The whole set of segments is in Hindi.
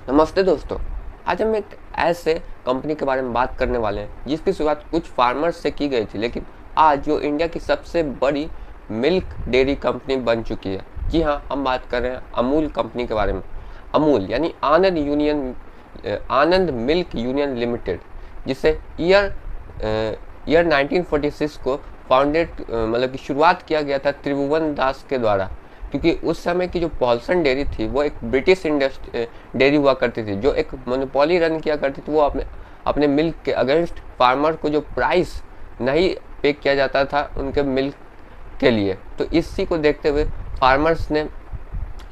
नमस्ते दोस्तों। आज हम एक ऐसे कंपनी के बारे में बात करने वाले हैं जिसकी शुरुआत कुछ फार्मर्स से की गई थी, लेकिन आज जो इंडिया की सबसे बड़ी मिल्क डेयरी कंपनी बन चुकी है। जी हाँ, हम बात कर रहे हैं अमूल कंपनी के बारे में। अमूल यानी आनंद मिल्क यूनियन लिमिटेड, जिसे ईयर 1946 को मतलब कि शुरुआत किया गया था त्रिभुवन दास के द्वारा। क्योंकि उस समय की जो पॉल्सन डेयरी थी वो एक ब्रिटिश डेयरी हुआ करती थी, जो एक मोनोपोली रन किया करती थी। वो अपने अपने मिल्क के अगेंस्ट फार्मर को जो प्राइस नहीं पे किया जाता था उनके मिल्क के लिए, तो इसी को देखते हुए फार्मर्स ने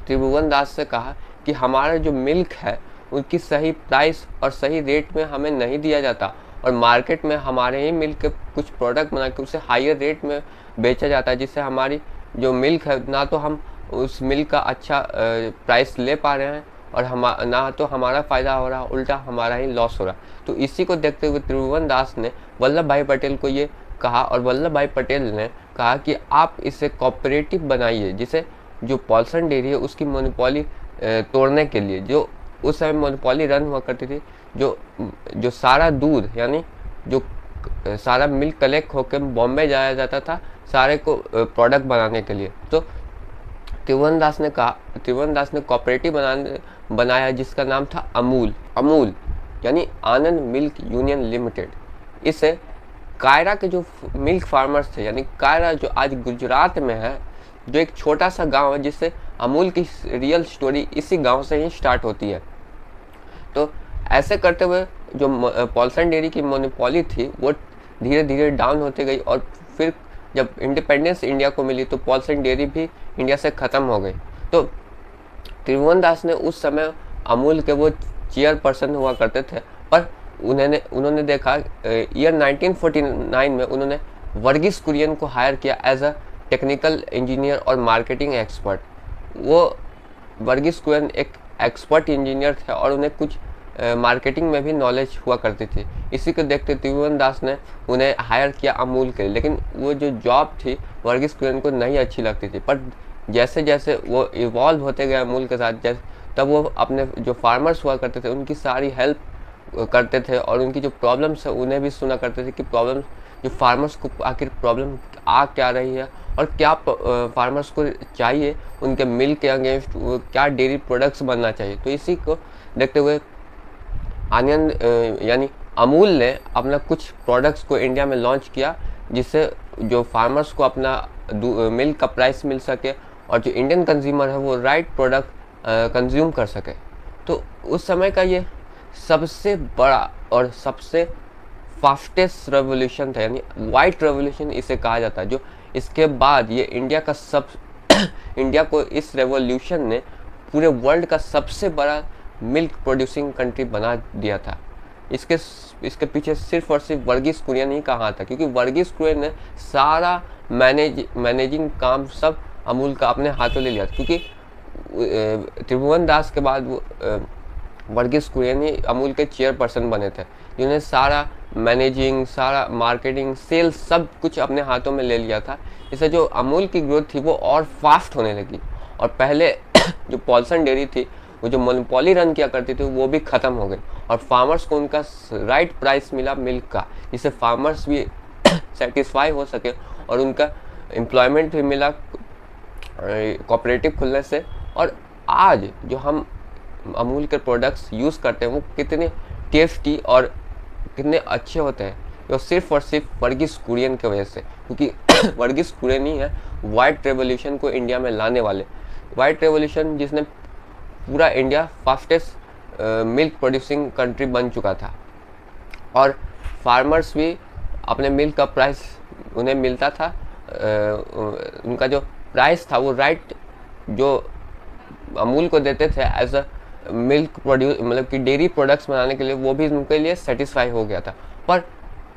त्रिभुवन दास से कहा कि हमारा जो मिल्क है उनकी सही प्राइस और सही रेट में हमें नहीं दिया जाता, और मार्केट में हमारे ही मिल्क के कुछ प्रोडक्ट बना के उसे हायर रेट में बेचा जाता है, जिससे हमारी जो मिल्क है ना तो हम उस मिल्क का अच्छा प्राइस ले पा रहे हैं और ना तो हमारा फ़ायदा हो रहा, उल्टा हमारा ही लॉस हो रहा। तो इसी को देखते हुए त्रिभुवन दास ने वल्लभ भाई पटेल को ये कहा, और वल्लभ भाई पटेल ने कहा कि आप इसे कोऑपरेटिव बनाइए, जिसे जो पॉल्सन डेयरी है उसकी मोनोपोली तोड़ने के लिए, जो उस समय मोनोपोली रन हुआ करती थी, जो सारा दूध यानी जो सारा मिल्क कलेक्ट होकर बॉम्बे जाया जाता था सारे को प्रोडक्ट बनाने के लिए। तो त्रिभुवन दास ने कोऑपरेटिव बनाया जिसका नाम था अमूल यानी आनंद मिल्क यूनियन लिमिटेड। इसे कायरा के जो मिल्क फार्मर्स थे, यानी कायरा जो आज गुजरात में है, जो एक छोटा सा गांव है, जिससे अमूल की रियल स्टोरी इसी गांव से ही स्टार्ट होती है। तो ऐसे करते हुए जो पॉल्सन डेयरी की मोनोपोली थी वो धीरे धीरे डाउन होती गई, और फिर जब इंडिपेंडेंस इंडिया को मिली तो पॉल्सन डेयरी भी इंडिया से ख़त्म हो गई। तो त्रिभुवन दास ने उस समय अमूल के वो चेयरपर्सन हुआ करते थे, पर उन्होंने देखा ईयर 1949 में उन्होंने वर्गीस कुरियन को हायर किया एज अ टेक्निकल इंजीनियर और मार्केटिंग एक्सपर्ट। वो वर्गीस कुरियन एक एक्सपर्ट इंजीनियर थे और उन्हें कुछ मार्केटिंग में भी नॉलेज हुआ करती थी। इसी को देखते त्रिभुवन दास ने उन्हें हायर किया अमूल के लिए, लेकिन वो जो जॉब थी वर्गीस कुरियन को नहीं अच्छी लगती थी। पर जैसे जैसे वो इवॉल्व होते गए अमूल के साथ, तब वो अपने जो फार्मर्स हुआ करते थे उनकी सारी हेल्प करते थे, और उनकी जो प्रॉब्लम्स है उन्हें भी सुना करते थे कि प्रॉब्लम जो फार्मर्स को आखिर प्रॉब्लम आ क्या रही है, और क्या फार्मर्स को चाहिए उनके मिल्क के अगेंस्ट क्या डेयरी प्रोडक्ट्स बनना चाहिए। तो इसी को देखते हुए आनंद यानी अमूल ने अपना कुछ प्रोडक्ट्स को इंडिया में लॉन्च किया, जिससे जो फार्मर्स को अपना मिल्क का प्राइस मिल सके और जो इंडियन कंज्यूमर है वो राइट प्रोडक्ट कंज्यूम कर सके। तो उस समय का ये सबसे बड़ा और सबसे फास्टेस्ट रेवोल्यूशन था, यानी वाइट रेवोल्यूशन इसे कहा जाता है। जो इसके बाद ये इंडिया को इस रेवोल्यूशन ने पूरे वर्ल्ड का सबसे बड़ा मिल्क प्रोड्यूसिंग कंट्री बना दिया था। इसके पीछे सिर्फ और सिर्फ वर्गीस कुरियन ही कहा था, क्योंकि वर्गीस कुरियन ने सारा मैनेजिंग काम सब अमूल का अपने हाथों ले लिया था। क्योंकि त्रिभुवन दास के बाद वो वर्गीस कुरियन ही अमूल के चेयरपर्सन बने थे, जिन्होंने सारा मैनेजिंग, सारा मार्केटिंग, सेल्स सब कुछ अपने हाथों में ले लिया था। इससे जो अमूल की ग्रोथ थी वो और फास्ट होने लगी, और पहले जो पॉल्सन डेयरी थी वो जो मोनोपोली रन किया करती थी वो भी ख़त्म हो गई, और फार्मर्स को उनका राइट प्राइस मिला मिल्क का, जिससे फार्मर्स भी सेटिस्फाई हो सके और उनका एम्प्लॉयमेंट भी मिला कोऑपरेटिव खुलने से। और आज जो हम अमूल के प्रोडक्ट्स यूज़ करते हैं वो कितने टेस्टी और कितने अच्छे होते हैं, वो सिर्फ और सिर्फ वर्गीस कुरियन की वजह से। क्योंकि वर्गीस कुरियन ही है वाइट रेवोल्यूशन को इंडिया में लाने वाले। वाइट रेवोल्यूशन जिसने पूरा India fastest milk producing country बन चुका था, और फार्मर्स भी अपने मिल्क का प्राइस उन्हें मिलता था, उनका जो प्राइस था वो राइट जो अमूल को देते थे एज अ मिल्क मतलब कि डेयरी प्रोडक्ट्स बनाने के लिए, वो भी उनके लिए सेटिस्फाई हो गया था। पर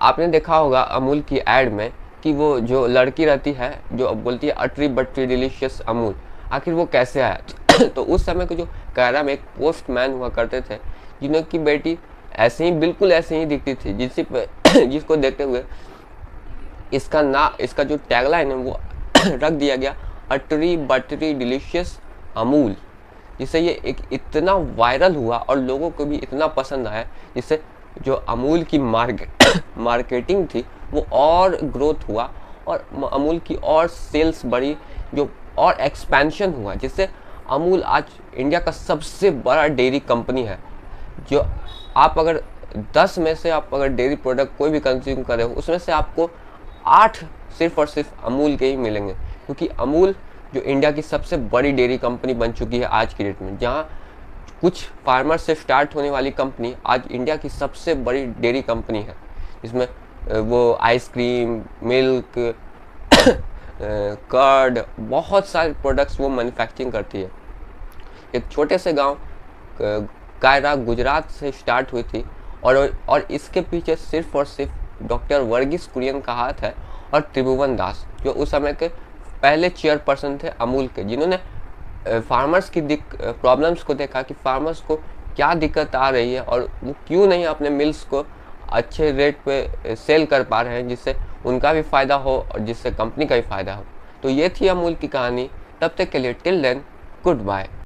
आपने देखा होगा अमूल की एड में कि वो जो लड़की रहती है जो बोलती है अटरी बटरी डिलीशियस अमूल, आखिर वो कैसे आया। तो उस समय के जो कायरा में एक पोस्टमैन हुआ करते थे, जिनकी बेटी ऐसे ही बिल्कुल ऐसे ही दिखती थी, जिसको देखते हुए इसका जो टैगलाइन है वो रख दिया गया अटरी बटरी डिलीशियस अमूल, जिससे ये एक इतना वायरल हुआ और लोगों को भी इतना पसंद आया, जिससे जो अमूल की मार्केटिंग थी वो और ग्रोथ हुआ और अमूल की और सेल्स बढ़ी, जो और एक्सपेंशन हुआ, जिससे अमूल आज इंडिया का सबसे बड़ा डेयरी कंपनी है। जो आप अगर 10 में से आप अगर डेयरी प्रोडक्ट कोई भी कंज्यूम कर रहे हो, उसमें से आपको 8 सिर्फ और सिर्फ अमूल के ही मिलेंगे, क्योंकि अमूल जो इंडिया की सबसे बड़ी डेयरी कंपनी बन चुकी है आज की डेट में। जहाँ कुछ फार्मर से स्टार्ट होने वाली कंपनी आज इंडिया की सबसे बड़ी डेयरी कंपनी है, जिसमें वो आइसक्रीम, मिल्क, कर्ड, बहुत सारे प्रोडक्ट्स वो मैन्युफैक्चरिंग करती है। एक छोटे से गांव कायरा गुजरात से स्टार्ट हुई थी और इसके पीछे सिर्फ और सिर्फ डॉक्टर वर्गीस कुरियन का हाथ है, और त्रिभुवन दास जो उस समय के पहले चेयरपर्सन थे अमूल के, जिन्होंने फार्मर्स की प्रॉब्लम्स को देखा कि फार्मर्स को क्या दिक्कत आ रही है और वो क्यों नहीं अपने मिल्स को अच्छे रेट पे सेल कर पा रहे हैं, जिससे उनका भी फ़ायदा हो और जिससे कंपनी का भी फ़ायदा हो। तो ये थी अमूल की कहानी। तब तक के लिए टिल देन गुड बाय।